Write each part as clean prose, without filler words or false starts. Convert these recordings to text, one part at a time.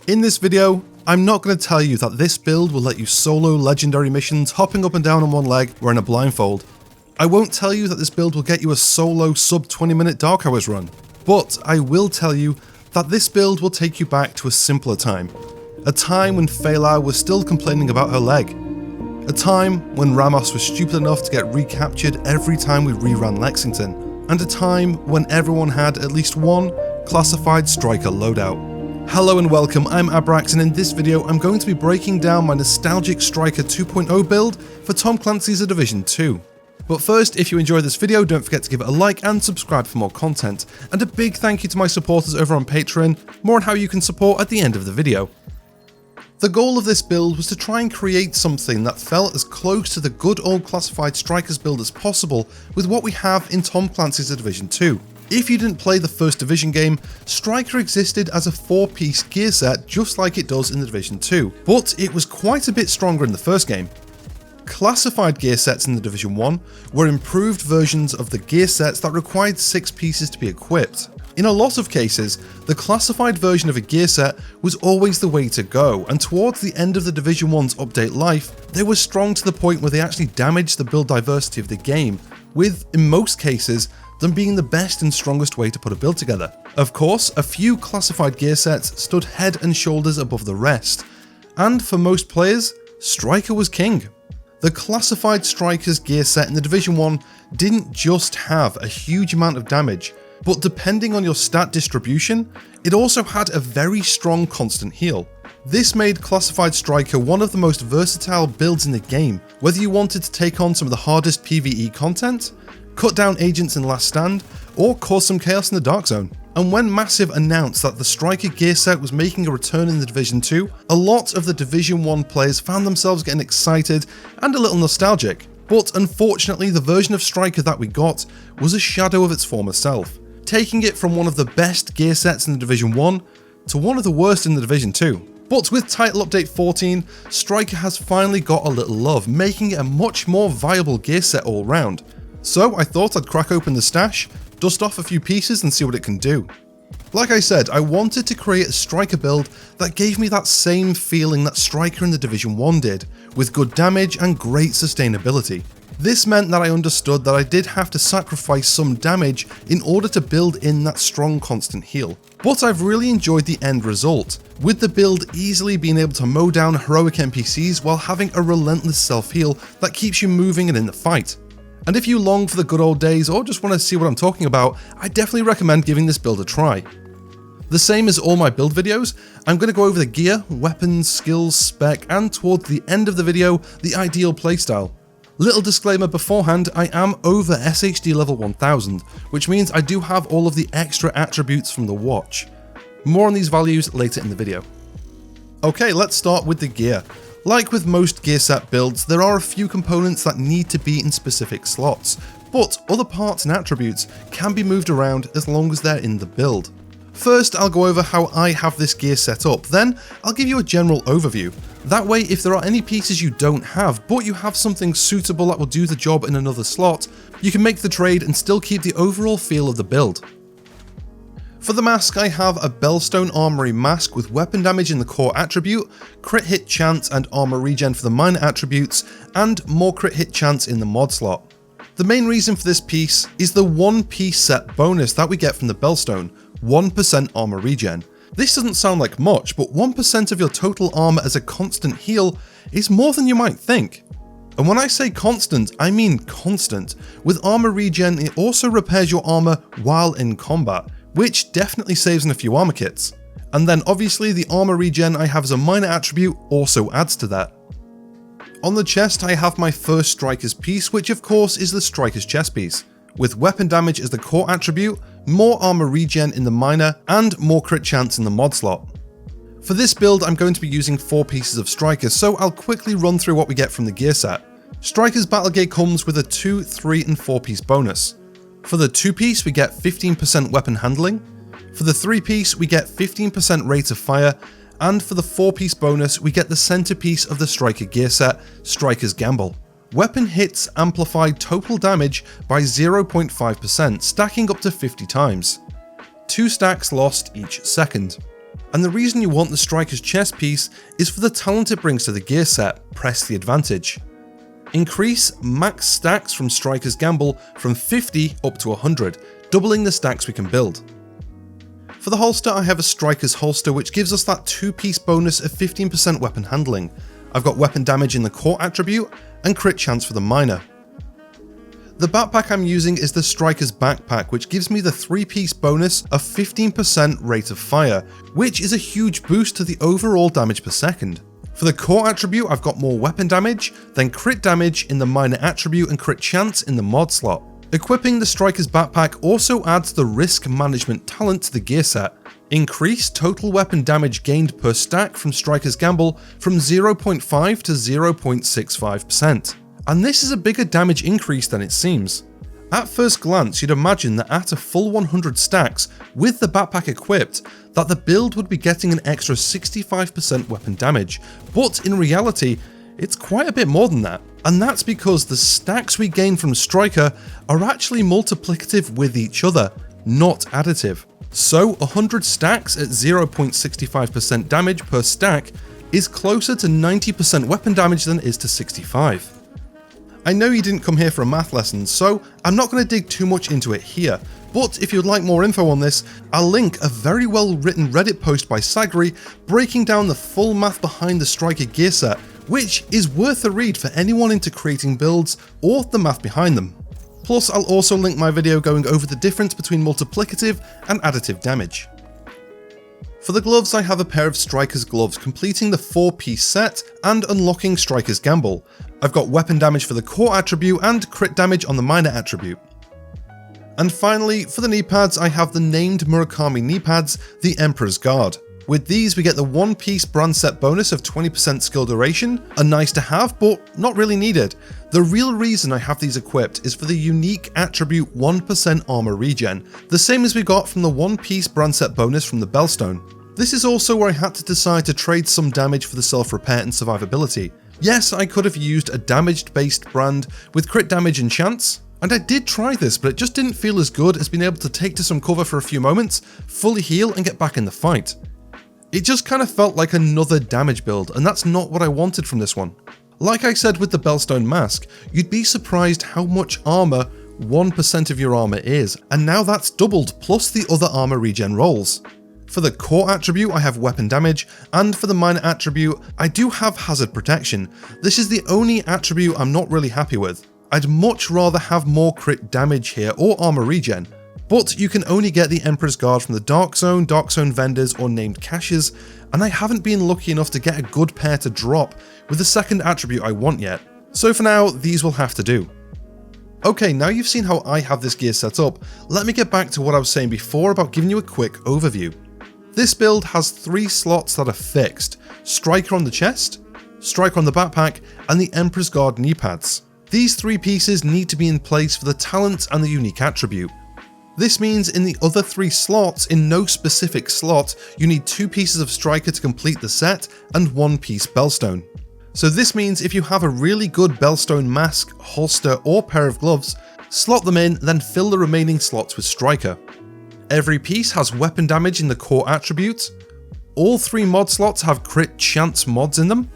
In this video, I'm not going to tell you that this build will let you solo legendary missions hopping up and down on one leg wearing a blindfold. I won't tell you that this build will get you a solo sub 20 minute Dark Hours run, but I will tell you that this build will take you back to a simpler time. A time when Phalar was still complaining about her leg. A time when Ramos was stupid enough to get recaptured every time we reran Lexington. And a time when everyone had at least one classified striker loadout. Hello and welcome, I'm Abrax, and in this video I'm going to be breaking down my nostalgic Striker 2.0 build for Tom Clancy's The Division 2. But first, if you enjoyed this video, don't forget to give it a like and subscribe for more content. And a big thank you to my supporters over on Patreon, more on how you can support at the end of the video. The goal of this build was to try and create something that felt as close to the good old classified Strikers build as possible with what we have in Tom Clancy's The Division 2. If you didn't play the first Division game, Striker existed as a 4-piece gear set just like it does in The Division 2, but it was quite a bit stronger in the first game. Classified gear sets in The Division 1 were improved versions of the gear sets that required 6 pieces to be equipped. In a lot of cases, the classified version of a gear set was always the way to go, and towards the end of the Division 1's update life, they were strong to the point where they actually damaged the build diversity of the game, with, in most cases, them being the best and strongest way to put a build together. Of course, a few classified gear sets stood head and shoulders above the rest, and for most players, Striker was king. The classified Striker's gear set in the Division 1 didn't just have a huge amount of damage, but depending on your stat distribution, it also had a very strong constant heal. This made Classified Striker one of the most versatile builds in the game, whether you wanted to take on some of the hardest PvE content, cut down agents in Last Stand, or cause some chaos in the Dark Zone. And when Massive announced that the Striker gear set was making a return in the Division 2, a lot of the Division 1 players found themselves getting excited and a little nostalgic. But unfortunately, the version of Striker that we got was a shadow of its former self, taking it from one of the best gear sets in the Division 1 to one of the worst in the Division 2. But with Title Update 14, Striker has finally got a little love, making it a much more viable gear set all round. So I thought I'd crack open the stash, dust off a few pieces and see what it can do. Like I said, I wanted to create a Striker build that gave me that same feeling that Striker in the Division 1 did, with good damage and great sustainability. This meant that I understood that I did have to sacrifice some damage in order to build in that strong constant heal. But I've really enjoyed the end result, with the build easily being able to mow down heroic NPCs while having a relentless self-heal that keeps you moving and in the fight. And if you long for the good old days or just want to see what I'm talking about, I definitely recommend giving this build a try. The same as all my build videos, I'm going to go over the gear, weapons, skills, spec, and towards the end of the video, the ideal playstyle. Little disclaimer beforehand, I am over SHD level 1000, which means I do have all of the extra attributes from the watch. More on these values later in the video. Okay, let's start with the gear. Like with most gear set builds, there are a few components that need to be in specific slots, but other parts and attributes can be moved around as long as they're in the build. First, I'll go over how I have this gear set up, then I'll give you a general overview. That way, if there are any pieces you don't have, but you have something suitable that will do the job in another slot, you can make the trade and still keep the overall feel of the build. For the mask, I have a Bellstone Armory mask with weapon damage in the core attribute, crit hit chance and armor regen for the minor attributes, and more crit hit chance in the mod slot. The main reason for this piece is the 1-piece set bonus that we get from the Bellstone, 1% armor regen. This doesn't sound like much, but 1% of your total armor as a constant heal is more than you might think. And when I say constant, I mean constant. With armor regen, it also repairs your armor while in combat, which definitely saves in a few armor kits. And then obviously the armor regen I have as a minor attribute also adds to that. On the chest I have my first Striker's piece, which of course is the Striker's chest piece, with weapon damage as the core attribute, more armor regen in the minor, and more crit chance in the mod slot. For this build I'm going to be using 4 pieces of Striker, so I'll quickly run through what we get from the gear set. Striker's battle gear comes with a 2, 3 and 4 piece bonus. For the 2-piece we get 15% weapon handling, for the 3-piece we get 15% rate of fire, and for the 4-piece bonus we get the centerpiece of the Striker gear set, Striker's Gamble. Weapon hits amplify total damage by 0.5%, stacking up to 50 times. 2 stacks lost each second. And the reason you want the Striker's chest piece is for the talent it brings to the gear set, Press the Advantage. Increase max stacks from Striker's Gamble from 50 up to 100, doubling the stacks we can build. For the holster, I have a Striker's holster which gives us that 2-piece bonus of 15% weapon handling. I've got weapon damage in the core attribute and crit chance for the minor. The backpack I'm using is the Striker's backpack, which gives me the 3-piece bonus of 15% rate of fire, which is a huge boost to the overall damage per second. For the core attribute, I've got more weapon damage, then crit damage in the minor attribute and crit chance in the mod slot. Equipping the Striker's backpack also adds the risk management talent to the gear set. Increase total weapon damage gained per stack from Striker's Gamble from 0.5 to 0.65%. And this is a bigger damage increase than it seems. At first glance, you'd imagine that at a full 100 stacks with the backpack equipped, that the build would be getting an extra 65% weapon damage, but in reality, it's quite a bit more than that. And that's because the stacks we gain from Striker are actually multiplicative with each other, not additive. So 100 stacks at 0.65% damage per stack is closer to 90% weapon damage than it is to 65. I know you didn't come here for a math lesson, so I'm not going to dig too much into it here, but if you'd like more info on this, I'll link a very well written Reddit post by Sagri breaking down the full math behind the Striker gear set, which is worth a read for anyone into creating builds or the math behind them. Plus, I'll also link my video going over the difference between multiplicative and additive damage. For the gloves, I have a pair of Striker's gloves completing the 4-piece set and unlocking Striker's Gamble. I've got weapon damage for the core attribute and crit damage on the minor attribute. And finally, for the knee pads, I have the named Murakami knee pads, the Emperor's Guard. With these, we get the 1-piece brand set bonus of 20% skill duration, a nice to have, but not really needed. The real reason I have these equipped is for the unique attribute 1% armor regen, the same as we got from the 1-piece brand set bonus from the Bellstone. This is also where I had to decide to trade some damage for the self-repair and survivability. Yes, I could have used a damage-based brand with crit damage and chance, and I did try this, but it just didn't feel as good as being able to take to some cover for a few moments, fully heal and get back in the fight. It just kind of felt like another damage build, and that's not what I wanted from this one. Like I said with the Bellstone mask, you'd be surprised how much armor 1% of your armor is, and now that's doubled plus the other armor regen rolls. For the core attribute, I have weapon damage, and for the minor attribute, I do have hazard protection. This is the only attribute I'm not really happy with. I'd much rather have more crit damage here or armor regen. But you can only get the Emperor's Guard from the Dark Zone vendors or named caches, and I haven't been lucky enough to get a good pair to drop with the second attribute I want yet. So for now, these will have to do. Okay, now you've seen how I have this gear set up, let me get back to what I was saying before about giving you a quick overview. This build has 3 slots that are fixed: Striker on the chest, Striker on the backpack, and the Emperor's Guard knee pads. These 3 pieces need to be in place for the talent and the unique attribute. This means in the other 3 slots, in no specific slot, you need 2 pieces of Striker to complete the set and 1 piece Bellstone. So this means if you have a really good Bellstone mask, holster, or pair of gloves, slot them in, then fill the remaining slots with Striker. Every piece has weapon damage in the core attribute. All 3 mod slots have crit chance mods in them.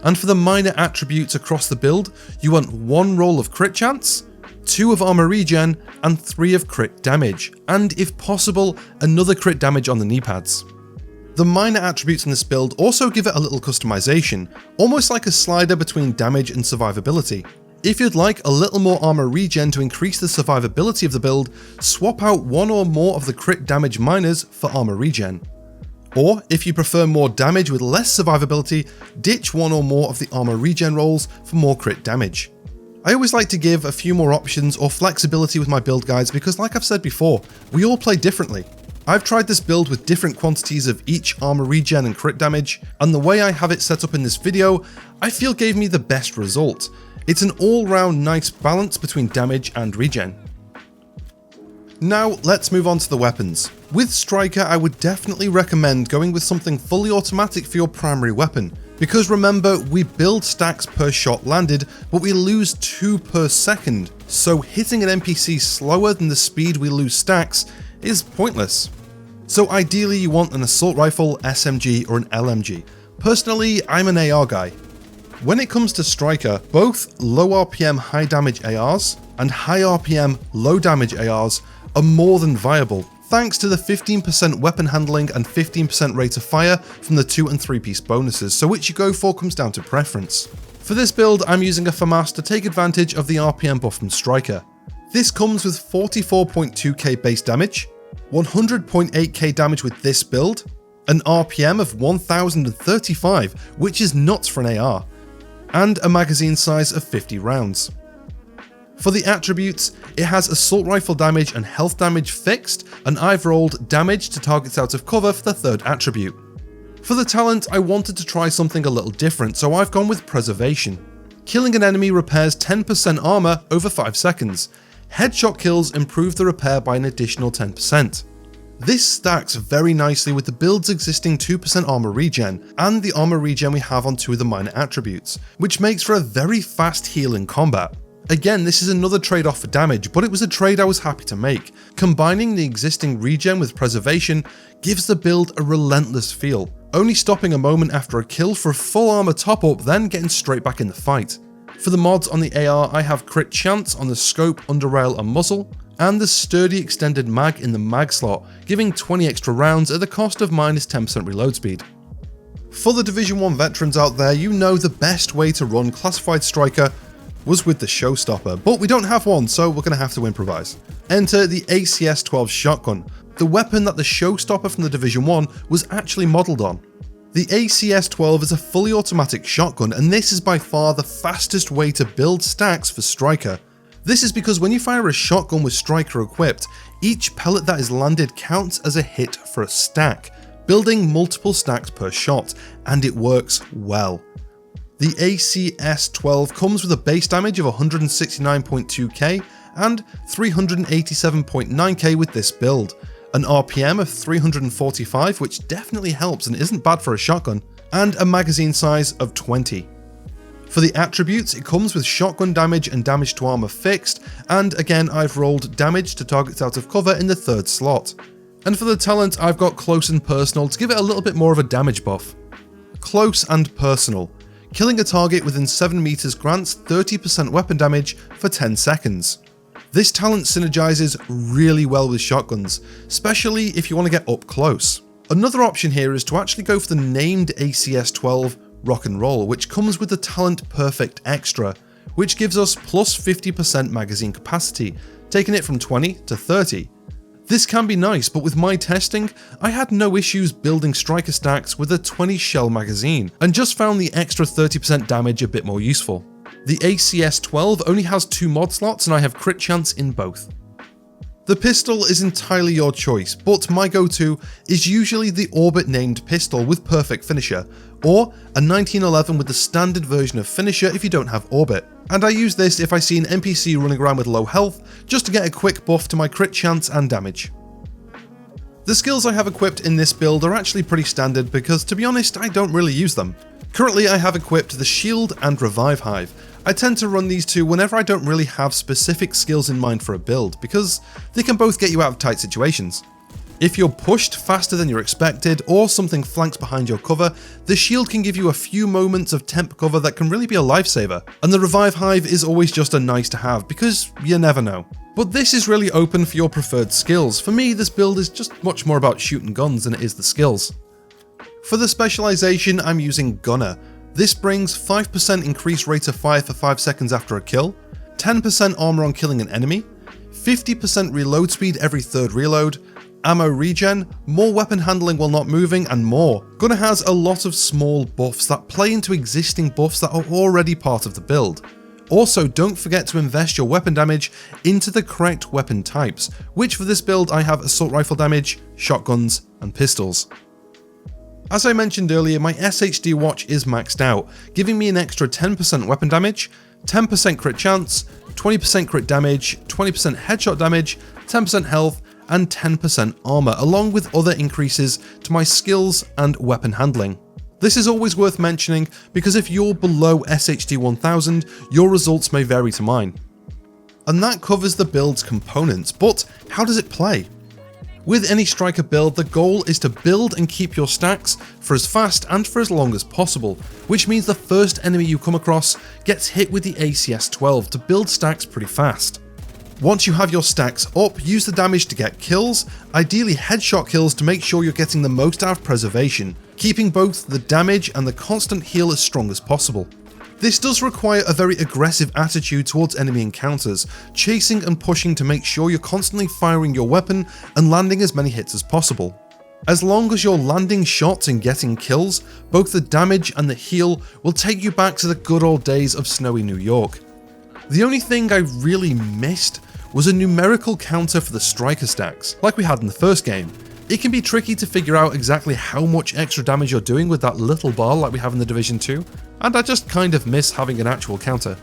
And for the minor attributes across the build, you want 1 roll of crit chance, 2 of armor regen, and 3 of crit damage, and if possible, another crit damage on the knee pads. The minor attributes in this build also give it a little customization, almost like a slider between damage and survivability. If you'd like a little more armor regen to increase the survivability of the build, swap out 1 or more of the crit damage minors for armor regen. Or, if you prefer more damage with less survivability, ditch 1 or more of the armor regen rolls for more crit damage. I always like to give a few more options or flexibility with my build guides because, like I've said before, we all play differently. I've tried this build with different quantities of each armor regen and crit damage, and the way I have it set up in this video, I feel gave me the best result. It's an all-round nice balance between damage and regen. Now let's move on to the weapons. With Striker, I would definitely recommend going with something fully automatic for your primary weapon, because remember, we build stacks per shot landed, but we lose 2 per second, so hitting an NPC slower than the speed we lose stacks is pointless. So ideally you want an assault rifle, SMG or an LMG. Personally, I'm an AR guy. When it comes to Striker, both low RPM high damage ARs and high RPM low damage ARs are more than viable, thanks to the 15% weapon handling and 15% rate of fire from the 2 and 3 piece bonuses, so which you go for comes down to preference. For this build, I'm using a FAMAS to take advantage of the RPM buff from Striker. This comes with 44.2k base damage, 100.8k damage with this build, an RPM of 1035, which is nuts for an AR, and a magazine size of 50 rounds. For the attributes, it has assault rifle damage and health damage fixed, and I've rolled damage to targets out of cover for the third attribute. For the talent, I wanted to try something a little different, so I've gone with Preservation. Killing an enemy repairs 10% armor over 5 seconds. Headshot kills improve the repair by an additional 10%. This stacks very nicely with the build's existing 2% armor regen, and the armor regen we have on 2 of the minor attributes, which makes for a very fast heal in combat. Again, this is another trade-off for damage, but it was a trade I was happy to make. Combining the existing regen with Preservation gives the build a relentless feel, only stopping a moment after a kill for a full armor top-up, then getting straight back in the fight. For the mods on the AR, I have crit chance on the scope, underrail and muzzle, and the sturdy extended mag in the mag slot, giving 20 extra rounds at the cost of minus 10% reload speed. For the Division 1 veterans out there, you know the best way to run Classified Striker was with the Showstopper, but we don't have one, so we're going to have to improvise. Enter the ACS-12 shotgun, the weapon that the Showstopper from the Division 1 was actually modelled on. The ACS-12 is a fully automatic shotgun, and this is by far the fastest way to build stacks for Striker. This is because when you fire a shotgun with Striker equipped, each pellet that is landed counts as a hit for a stack, building multiple stacks per shot, and it works well. The ACS-12 comes with a base damage of 169.2k and 387.9k with this build, an RPM of 345, which definitely helps and isn't bad for a shotgun, and a magazine size of 20. For the attributes, it comes with shotgun damage and damage to armor fixed, and again I've rolled damage to targets out of cover in the third slot. And for the talent, I've got Close and Personal to give it a little bit more of a damage buff. Close and Personal. Killing a target within 7 meters grants 30% weapon damage for 10 seconds. This talent synergizes really well with shotguns, especially if you want to get up close. Another option here is to actually go for the named ACS-12 Rock and Roll, which comes with the Talent Perfect Extra, which gives us plus 50% magazine capacity, taking it from 20 to 30. This can be nice, but with my testing, I had no issues building Striker stacks with a 20 shell magazine, and just found the extra 30% damage a bit more useful. The ACS-12 only has 2 mod slots, and I have crit chance in both. The pistol is entirely your choice, but my go-to is usually the Orbit named pistol with Perfect Finisher, or a 1911 with the standard version of Finisher if you don't have Orbit. And I use this if I see an NPC running around with low health, just to get a quick buff to my crit chance and damage. The skills I have equipped in this build are actually pretty standard because, to be honest, I don't really use them. Currently I have equipped the Shield and Revive Hive. I tend to run these two whenever I don't really have specific skills in mind for a build, because they can both get you out of tight situations. If you're pushed faster than you're expected, or something flanks behind your cover, the Shield can give you a few moments of temp cover that can really be a lifesaver, and the Revive Hive is always just a nice to have, because you never know. But this is really open for your preferred skills. For me, this build is just much more about shooting guns than it is the skills. For the specialization, I'm using Gunner. This brings 5% increased rate of fire for 5 seconds after a kill, 10% armor on killing an enemy, 50% reload speed every third reload, ammo regen, more weapon handling while not moving, and more. Gunner has a lot of small buffs that play into existing buffs that are already part of the build. Also, don't forget to invest your weapon damage into the correct weapon types, which for this build I have assault rifle damage, shotguns, and pistols. As I mentioned earlier, my SHD Watch is maxed out, giving me an extra 10% weapon damage, 10% crit chance, 20% crit damage, 20% headshot damage, 10% health, and 10% armor, along with other increases to my skills and weapon handling. This is always worth mentioning because if you're below SHD 1000, your results may vary to mine. And that covers the build's components, but how does it play? With any striker build, the goal is to build and keep your stacks for as fast and for as long as possible, which means the first enemy you come across gets hit with the ACS-12 to build stacks pretty fast. Once you have your stacks up, use the damage to get kills, ideally headshot kills to make sure you're getting the most out of preservation, keeping both the damage and the constant heal as strong as possible. This does require a very aggressive attitude towards enemy encounters, chasing and pushing to make sure you're constantly firing your weapon and landing as many hits as possible. As long as you're landing shots and getting kills, both the damage and the heal will take you back to the good old days of snowy New York. The only thing I really missed was a numerical counter for the striker stacks, like we had in the first game. It can be tricky to figure out exactly how much extra damage you're doing with that little bar like we have in the Division 2, and I just kind of miss having an actual counter.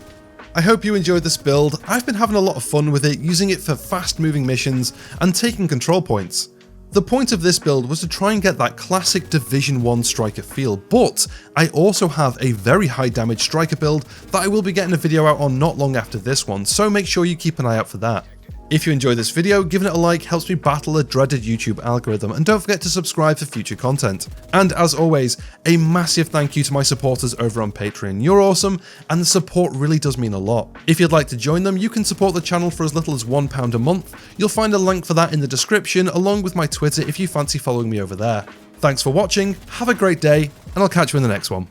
I hope you enjoyed this build. I've been having a lot of fun with it, using it for fast moving missions and taking control points. The point of this build was to try and get that classic Division 1 striker feel, but I also have a very high damage striker build that I will be getting a video out on not long after this one, so make sure you keep an eye out for that. If you enjoyed this video, giving it a like helps me battle a dreaded YouTube algorithm, and don't forget to subscribe for future content. And as always, a massive thank you to my supporters over on Patreon. You're awesome, and the support really does mean a lot. If you'd like to join them, you can support the channel for as little as £1 a month. You'll find a link for that in the description, along with my Twitter if you fancy following me over there. Thanks for watching, have a great day, and I'll catch you in the next one.